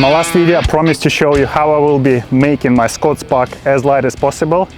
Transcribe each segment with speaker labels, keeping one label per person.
Speaker 1: my last video I promised to show you how I will be making my Scott Spark as light as possible,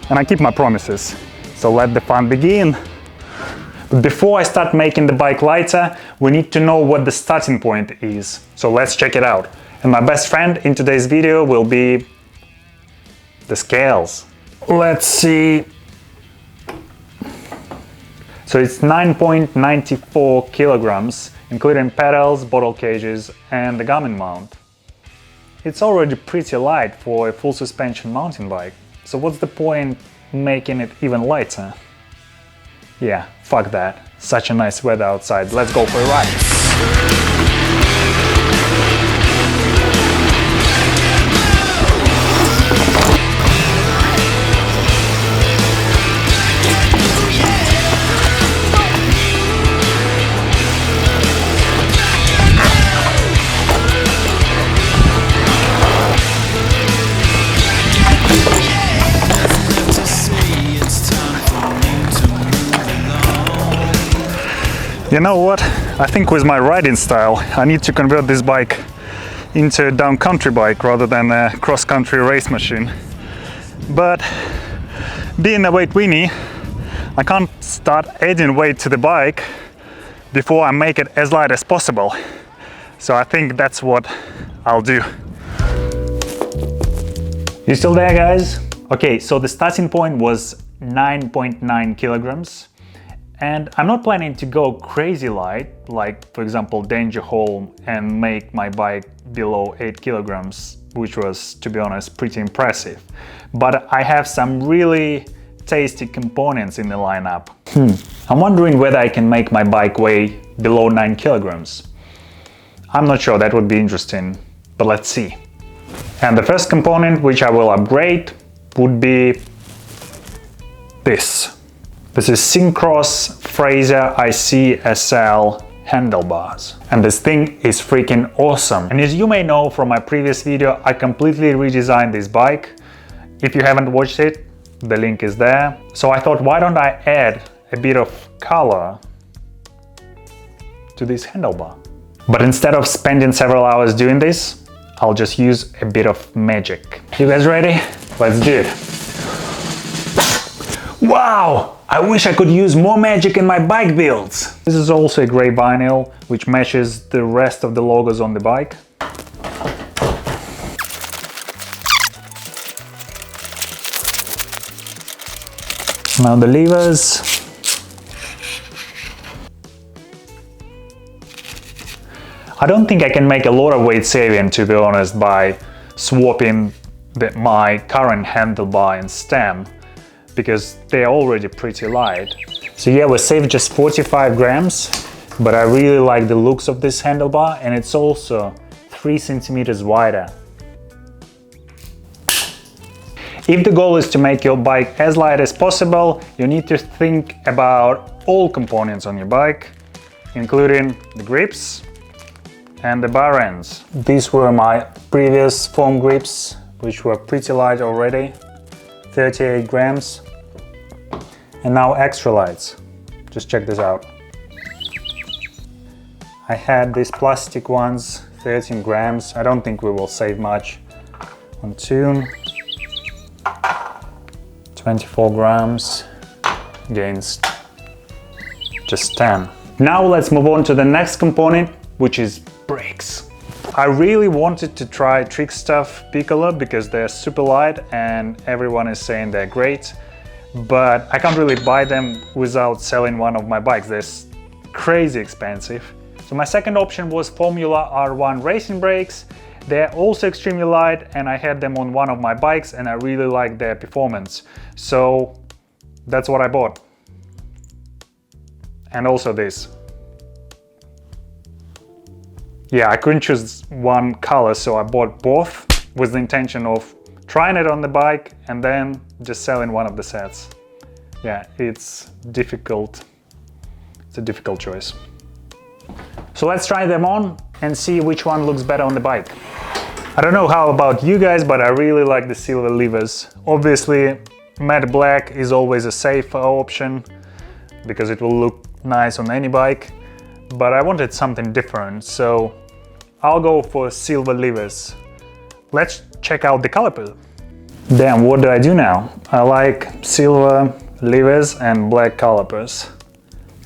Speaker 1: and I keep my promises. So let the fun begin. But before I start making the bike lighter, we need to know what the starting point is. So let's check it out. And my best friend in today's video will be the scales. Let's see. So it's 9.94 kilograms, including pedals, bottle cages and the Garmin mount. It's already pretty light for a full suspension mountain bike. So what's the point making it even lighter? Yeah, fuck that. Such a nice weather outside. Let's go for a ride. You know what? I think with my riding style, I need to convert this bike into a down-country bike rather than a cross-country race machine. But being a weight weenie, I can't start adding weight to the bike before I make it as light as possible. So I think that's what I'll do. You still there, guys? Okay, so the starting point was 9.9 kilograms. And I'm not planning to go crazy light, like for example Danger Hole, and make my bike below 8 kilograms, which was, to be honest, pretty impressive. But I have some really tasty components in the lineup. I'm wondering whether I can make my bike weigh below 9 kilograms. I'm not sure, that would be interesting, but let's see. And the first component which I will upgrade would be this. This is Syncros Fraser SL handlebars. And this thing is freaking awesome. And as you may know from my previous video, I completely redesigned this bike. If you haven't watched it, the link is there. So I thought, why don't I add a bit of color to this handlebar? But instead of spending several hours doing this, I'll just use a bit of magic. You guys ready? Let's do it. Wow! I wish I could use more magic in my bike builds! This is also a grey vinyl, which matches the rest of the logos on the bike. Now the levers. I don't think I can make a lot of weight saving, to be honest, by swapping my current handlebar and stem, because they're already pretty light. So yeah, we saved just 45 grams, but I really like the looks of this handlebar, and it's also 3 centimeters wider. If the goal is to make your bike as light as possible, you need to think about all components on your bike, including the grips and the bar ends. These were my previous foam grips, which were pretty light already, 38 grams. And now Extralites. Just check this out. I had these plastic ones, 13 grams. I don't think we will save much on tune. 24 grams against just 10. Now let's move on to the next component, which is brakes. I really wanted to try Trick Stuff Piccolo because they're super light and everyone is saying they're great, but I can't really buy them without selling one of my bikes. They're crazy expensive. So my second option was Formula R1 racing brakes. They're also extremely light and I had them on one of my bikes and I really like their performance. So that's what I bought. And also this. Yeah, I couldn't choose one color, so I bought both with the intention of trying it on the bike and then just selling one of the sets. Yeah, it's difficult. It's a difficult choice. So let's try them on and see which one looks better on the bike. I don't know how about you guys, but I really like the silver levers. Obviously, matte black is always a safer option because it will look nice on any bike, but I wanted something different, so I'll go for silver levers. Let's check out the caliper. Damn, what do I do now? I like silver levers and black calipers.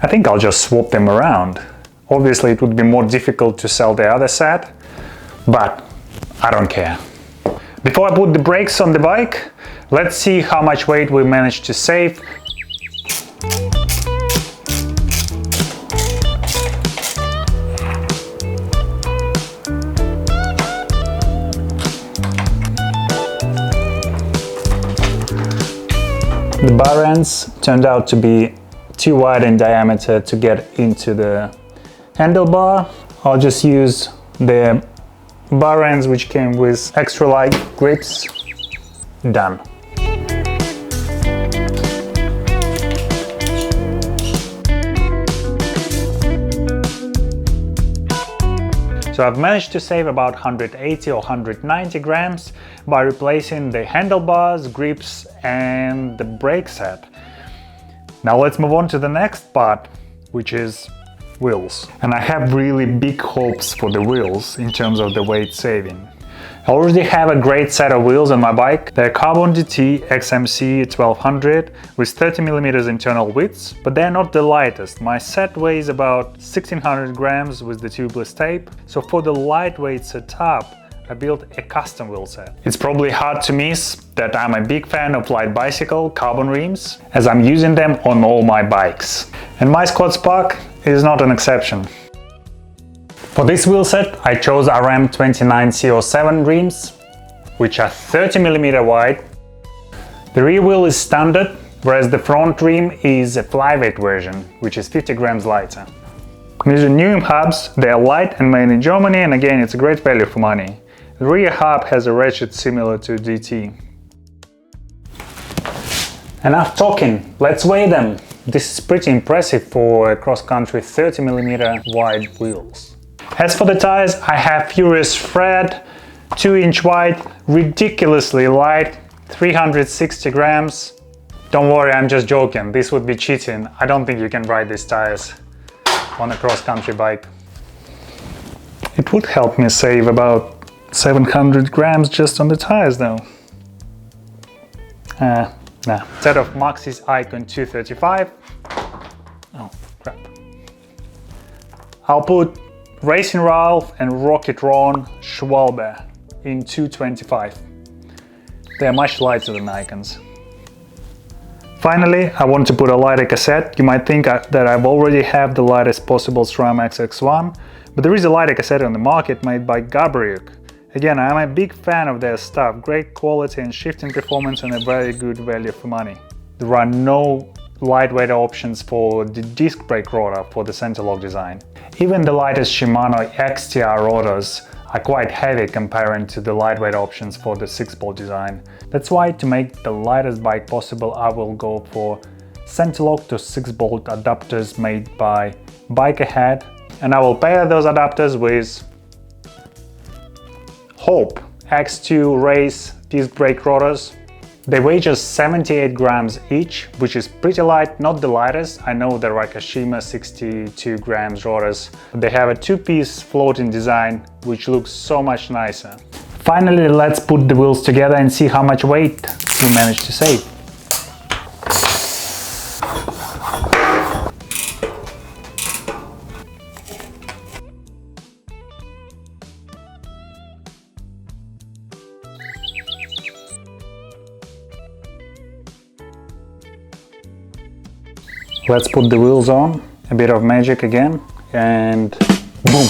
Speaker 1: I think I'll just swap them around. Obviously it would be more difficult to sell the other set, but I don't care. Before I put the brakes on the bike, let's see how much weight we managed to save. The bar ends turned out to be too wide in diameter to get into the handlebar. I'll just use the bar ends which came with Extralite grips. Done. So I've managed to save about 180 or 190 grams by replacing the handlebars, grips and the brake set. Now let's move on to the next part, which is wheels. And I have really big hopes for the wheels in terms of the weight saving. I already have a great set of wheels on my bike. They're Carbon DT XMC 1200 with 30mm internal widths, but they're not the lightest. My set weighs about 1600 grams with the tubeless tape, so for the lightweight setup I built a custom wheel set. It's probably hard to miss that I'm a big fan of Lightbicycle carbon rims, as I'm using them on all my bikes. And my Squad Spark is not an exception. For this wheel set I chose Sram X01 rims, which are 30mm wide. The rear wheel is standard, whereas the front rim is a flyweight version, which is 50 grams lighter. These are Newmen hubs, they are light and made in Germany, and again it's a great value for money. The rear hub has a ratchet similar to DT. Enough talking, let's weigh them. This is pretty impressive for a cross-country 30mm wide wheels. As for the tires, I have Furious Thread, 2-inch wide, ridiculously light, 360 grams. Don't worry, I'm just joking, this would be cheating. I don't think you can ride these tires on a cross-country bike. It would help me save about 700 grams just on the tires though. Nah. Set of Maxxis Icon 235. Oh crap. I'll put Racing Ralph and Rocket Ron Schwalbe in 225. They're much lighter than Icons. Finally, I want to put a lighter cassette. You might think that I've already have the lightest possible Sram XX1, but there is a lighter cassette on the market made by Garbaruk. Again, I'm a big fan of their stuff, great quality and shifting performance and a very good value for money. There are no lightweight options for the disc brake rotor for the center lock design. Even the lightest Shimano XTR rotors are quite heavy comparing to the lightweight options for the 6-bolt design. That's why, to make the lightest bike possible, I will go for center lock to 6-bolt adapters made by Bike Ahead, and I will pair those adapters with Hope X2 Race disc brake rotors. They weigh just 78 grams each, which is pretty light, not the lightest. I know there are Kashima 62 grams rotors. They have a 2-piece floating design, which looks so much nicer. Finally, let's put the wheels together and see how much weight we managed to save. Let's put the wheels on, a bit of magic again, and boom!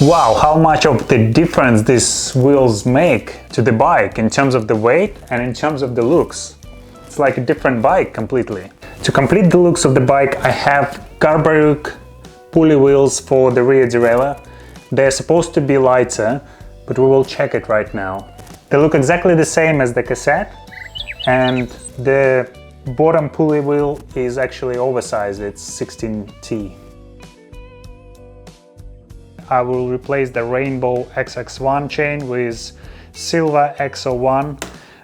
Speaker 1: Wow, how much of the difference these wheels make to the bike in terms of the weight and in terms of the looks. It's like a different bike completely. To complete the looks of the bike, I have Garbaruk pulley wheels for the rear derailleur. They're supposed to be lighter, but we will check it right now. They look exactly the same as the Cassette, and the bottom pulley wheel is actually oversized, it's 16T. I will replace the Rainbow XX1 chain with Silver X01.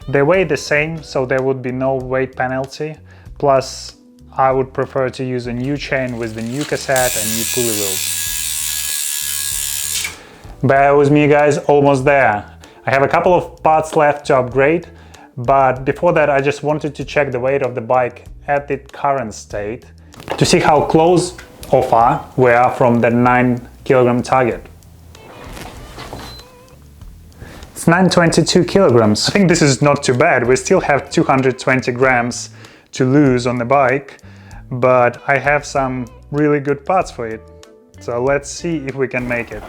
Speaker 1: They weigh the same, so there would be no weight penalty. Plus, I would prefer to use a new chain with the new cassette and new pulley wheels. Bear with me guys, almost there. I have a couple of parts left to upgrade, but before that I just wanted to check the weight of the bike at its current state to see how close or far we are from the 9 kilogram target. It's 922 kilograms. I think this is not too bad. We still have 220 grams to lose on the bike, but I have some really good parts for it. So let's see if we can make it.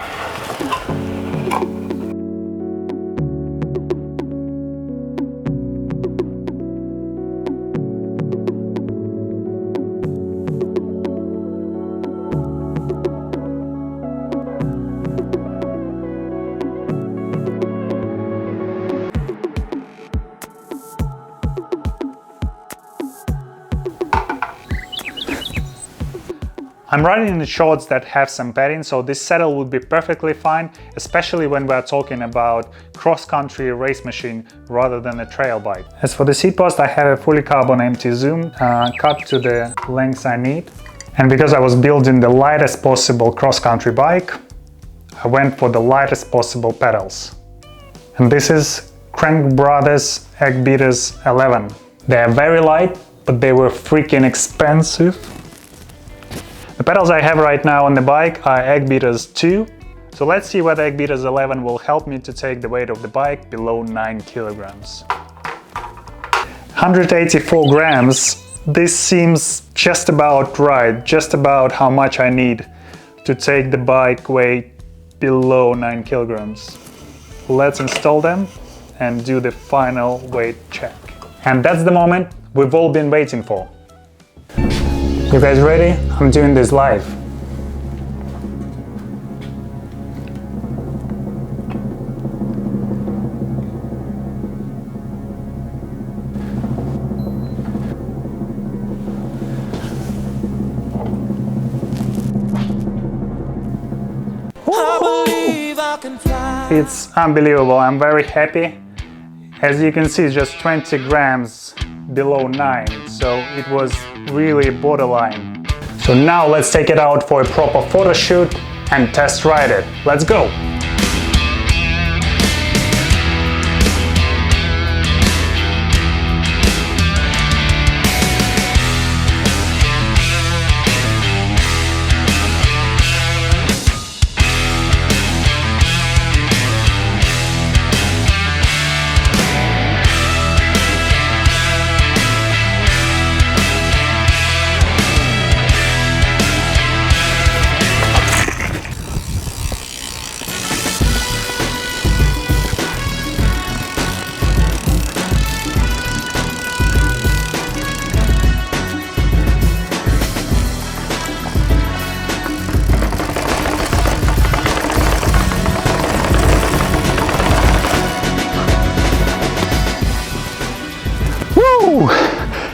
Speaker 1: I'm riding in the shorts that have some padding, so this saddle would be perfectly fine, especially when we're talking about cross-country race machine rather than a trail bike. As for the seat post, I have a fully carbon empty zoom cut to the lengths I need. And because I was building the lightest possible cross-country bike, I went for the lightest possible pedals. And this is Crankbrothers Eggbeater's 11. They are very light, but they were freaking expensive. The pedals I have right now on the bike are Eggbeater's 2, so let's see whether Eggbeater's 11 will help me to take the weight of the bike below 9 kilograms. 184 grams, this seems just about right, just about how much I need to take the bike weight below 9 kilograms. Let's install them and do the final weight check. And that's the moment we've all been waiting for. You guys ready? I'm doing this live. It's unbelievable. I'm very happy. As you can see, it's just 20 grams below 9, so it was really borderline. So now let's take it out for a proper photo shoot and test ride it. Let's go!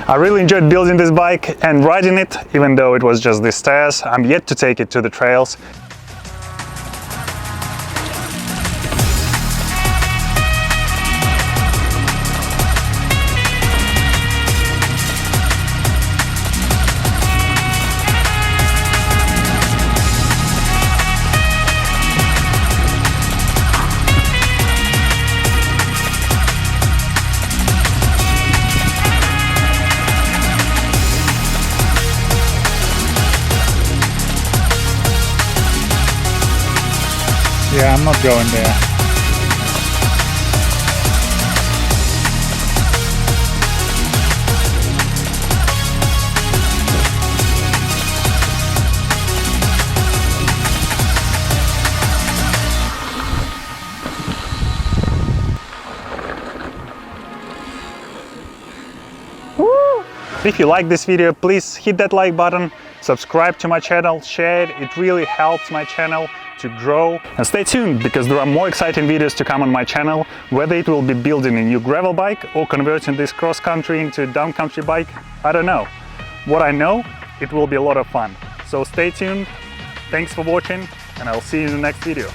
Speaker 1: I really enjoyed building this bike and riding it, even though it was just the stairs. I'm yet to take it to the trails. Yeah, I'm not going there. Woo! If you like this video, please hit that like button, subscribe to my channel, share it. It really helps my channel to grow. And stay tuned, because there are more exciting videos to come on my channel, whether it will be building a new gravel bike or converting this cross-country into a down-country bike, I don't know. What I know, it will be a lot of fun. So stay tuned, thanks for watching, and I'll see you in the next video.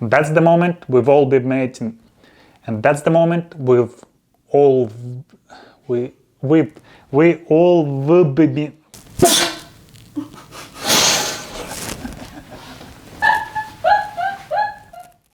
Speaker 1: That's the moment we've all been waiting. And that's the moment we've all we all will be